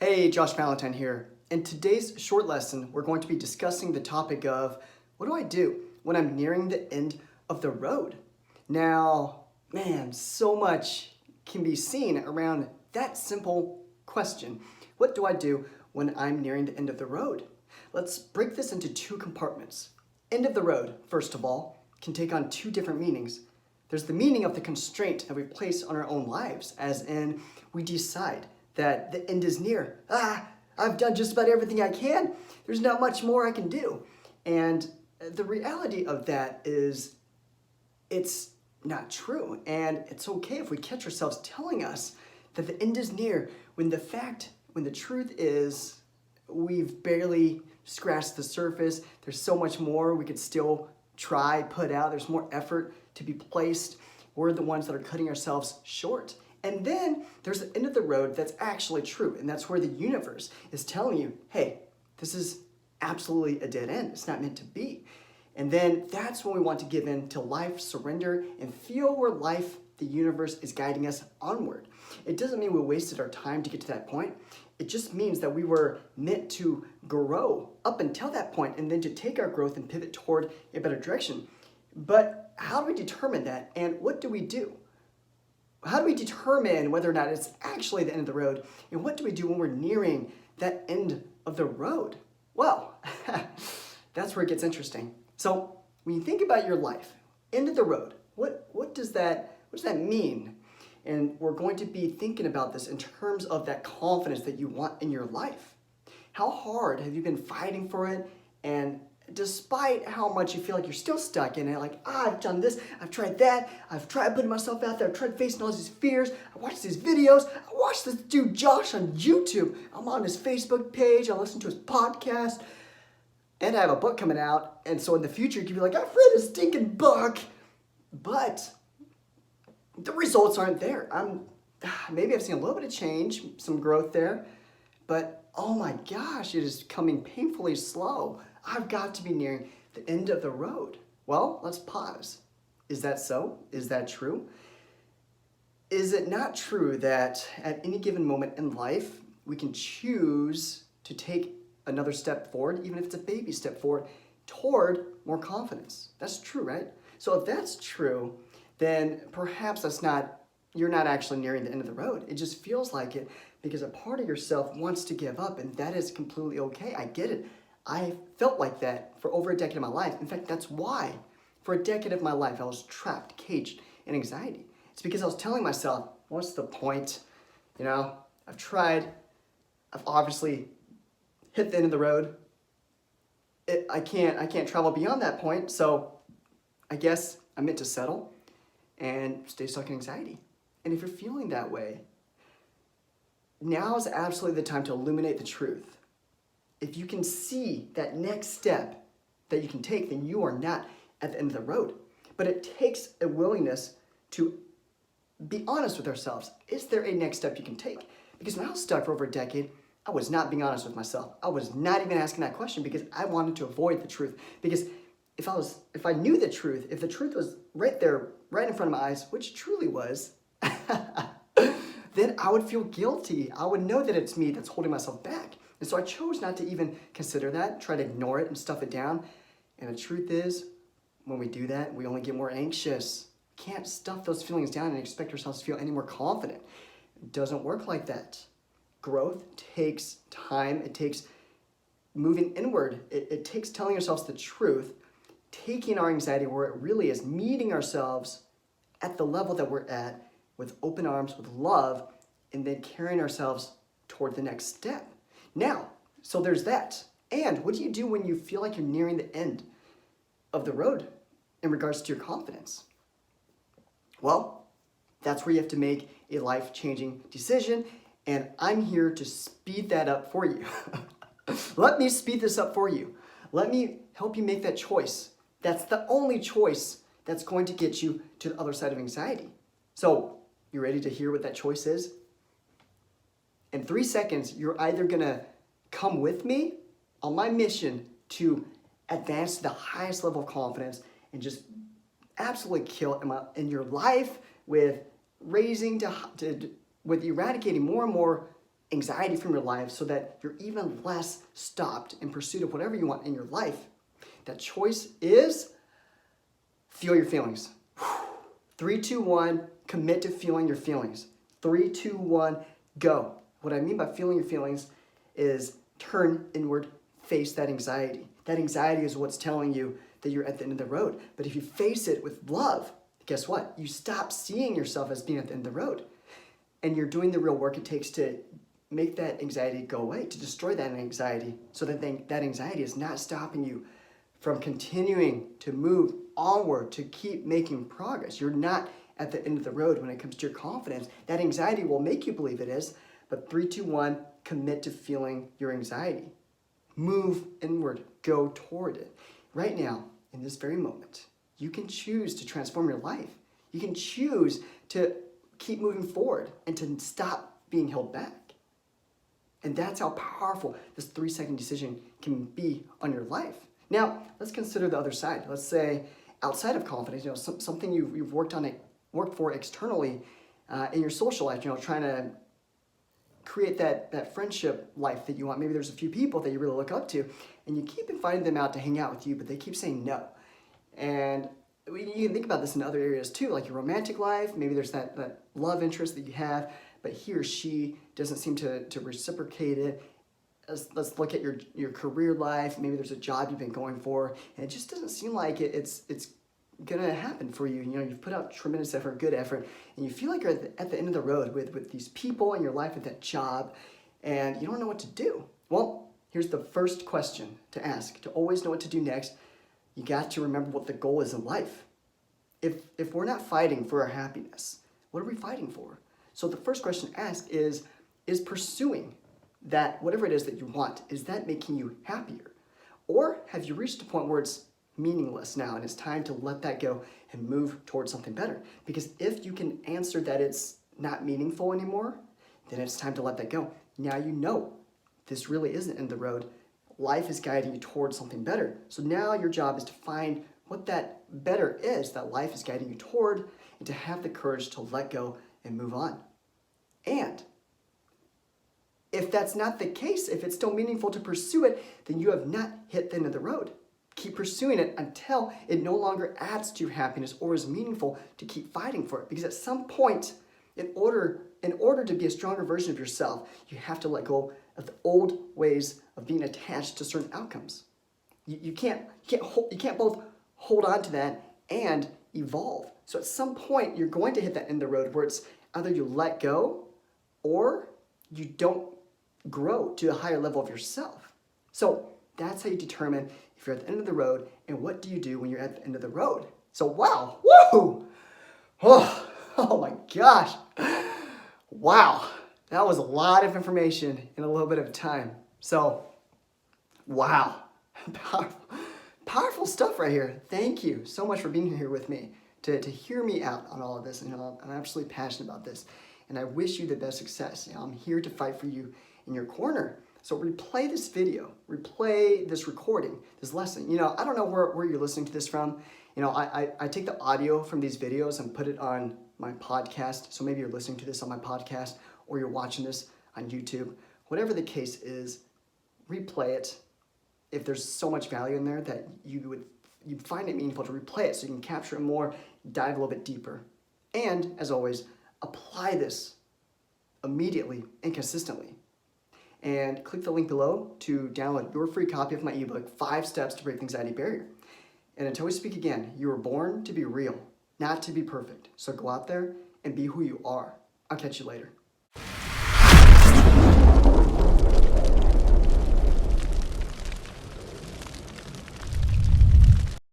Hey, Josh Valentine here. In today's short lesson, we're going to be discussing the topic of what do I do when I'm nearing the end of the road? Now, man, so much can be seen around that simple question. What do I do when I'm nearing the end of the road? Let's break this into two compartments. End of the road, first of all, can take on two different meanings. There's the meaning of the constraint that we place on our own lives, as in we decide that the end is near. I've done just about everything I can. There's not much more I can do. And the reality of that is it's not true. And it's okay if we catch ourselves telling us that the end is near when the truth is we've barely scratched the surface. There's so much more we could still try, put out. There's more effort to be placed. We're the ones that are cutting ourselves short. And then there's the end of the road that's actually true. And that's where the universe is telling you, hey, this is absolutely a dead end. It's not meant to be. And then that's when we want to give in to life, surrender, and feel where life, the universe, is guiding us onward. It doesn't mean we wasted our time to get to that point. It just means that we were meant to grow up until that point and then to take our growth and pivot toward a better direction. But how do we determine that, and what do we do? How do we determine whether or not it's actually the end of the road? And what do we do when we're nearing that end of the road? Well, that's where it gets interesting. So when you think about your life, end of the road, what does that mean? And we're going to be thinking about this in terms of that confidence that you want in your life. How hard have you been fighting for it? And despite how much you feel like you're still stuck in it, like, I've done this, I've tried that, I've tried putting myself out there, I've tried facing all these fears, I watched these videos, I watched this dude Josh on YouTube, I'm on his Facebook page, I listen to his podcast, and I have a book coming out, and so in the future you can be like, I've read a stinking book, but the results aren't there. Maybe I've seen a little bit of change, some growth there, but oh my gosh, it is coming painfully slow. I've got to be nearing the end of the road. Well, let's pause. Is that so? Is that true? Is it not true that at any given moment in life, we can choose to take another step forward, even if it's a baby step forward, toward more confidence? That's true, right? So if that's true, then perhaps you're not actually nearing the end of the road. It just feels like it because a part of yourself wants to give up, and that is completely okay. I get it. I felt like that for over a decade of my life. In fact, that's why for a decade of my life I was trapped, caged in anxiety. It's because I was telling myself, what's the point? I've tried. I've obviously hit the end of the road. I can't travel beyond that point, so I guess I'm meant to settle and stay stuck in anxiety. And if you're feeling that way, now is absolutely the time to illuminate the truth. If you can see that next step that you can take, then you are not at the end of the road. But it takes a willingness to be honest with ourselves. Is there a next step you can take? Because when I was stuck for over a decade, I was not being honest with myself. I was not even asking that question because I wanted to avoid the truth. Because if I knew the truth, if the truth was right there, right in front of my eyes, which it truly was, then I would feel guilty. I would know that it's me that's holding myself back. And so I chose not to even consider that, try to ignore it and stuff it down. And the truth is, when we do that, we only get more anxious. We can't stuff those feelings down and expect ourselves to feel any more confident. It doesn't work like that. Growth takes time. It takes moving inward. It takes telling ourselves the truth, taking our anxiety where it really is, meeting ourselves at the level that we're at with open arms, with love, and then carrying ourselves toward the next step. Now, so there's that. And what do you do when you feel like you're nearing the end of the road in regards to your confidence? Well, that's where you have to make a life-changing decision, and I'm here to speed that up for you. Let me speed this up for you. Let me help you make that choice. That's the only choice that's going to get you to the other side of anxiety. So, you ready to hear what that choice is? In 3 seconds, you're either going to come with me on my mission to advance to the highest level of confidence and just absolutely kill it in your life with with eradicating more and more anxiety from your life so that you're even less stopped in pursuit of whatever you want in your life, that choice is feel your feelings. 3, 2, 1, commit to feeling your feelings. 3, 2, 1, go. What I mean by feeling your feelings is turn inward, face that anxiety. That anxiety is what's telling you that you're at the end of the road. But if you face it with love, guess what? You stop seeing yourself as being at the end of the road. And you're doing the real work it takes to make that anxiety go away, to destroy that anxiety, so that that anxiety is not stopping you from continuing to move onward, to keep making progress. You're not at the end of the road when it comes to your confidence. That anxiety will make you believe it is, but 3, 2, 1, commit to feeling your anxiety. Move inward, go toward it. Right now, in this very moment, you can choose to transform your life. You can choose to keep moving forward and to stop being held back. And that's how powerful this 3-second decision can be on your life. Now, let's consider the other side. Let's say outside of confidence, something you've worked for externally in your social life, trying to create that friendship life that you want. Maybe there's a few people that you really look up to, and you keep inviting them out to hang out with you, but they keep saying no. And you can think about this in other areas too, like your romantic life. Maybe there's that love interest that you have, but he or she doesn't seem to reciprocate it. Let's look at your career life. Maybe there's a job you've been going for, and it just doesn't seem like it's gonna happen for you. You've put out tremendous effort, good effort, and you feel like you're at the end of the road with these people in your life, with that job, and you don't know what to do. Well, here's the first question to ask. To always know what to do next, you got to remember what the goal is in life. If we're not fighting for our happiness, what are we fighting for? So the first question to ask is pursuing that, whatever it is that you want, is that making you happier? Or have you reached a point where it's meaningless now and it's time to let that go and move towards something better? Because if you can answer that it's not meaningful anymore, then it's time to let that go. Now you know this really isn't in the road. Life is guiding you towards something better. So now your job is to find what that better is that life is guiding you toward, and to have the courage to let go and move on. And if that's not the case, if it's still meaningful to pursue it, then you have not hit the end of the road. Keep pursuing it until it no longer adds to your happiness or is meaningful to keep fighting for it. Because at some point, in order to be a stronger version of yourself, you have to let go of the old ways of being attached to certain outcomes. You can't both hold on to that and evolve. So at some point, you're going to hit that end of the road where it's either you let go or you don't grow to a higher level of yourself. So that's how you determine if you're at the end of the road, and what do you do when you're at the end of the road. So wow, woo! Oh my gosh. Wow, that was a lot of information in a little bit of time. So, wow, powerful stuff right here. Thank you so much for being here with me to hear me out on all of this. And I'm absolutely passionate about this, and I wish you the best success. I'm here to fight for you in your corner. So replay this video, replay this recording, this lesson. I don't know where you're listening to this from. I take the audio from these videos and put it on my podcast. So maybe you're listening to this on my podcast, or you're watching this on YouTube. Whatever the case is, replay it. If there's so much value in there that you'd find it meaningful to replay it so you can capture it more, dive a little bit deeper. And as always, apply this immediately and consistently. And click the link below to download your free copy of my ebook, 5 Steps to Break the Anxiety Barrier. And until we speak again, you were born to be real, not to be perfect. So go out there and be who you are. I'll catch you later.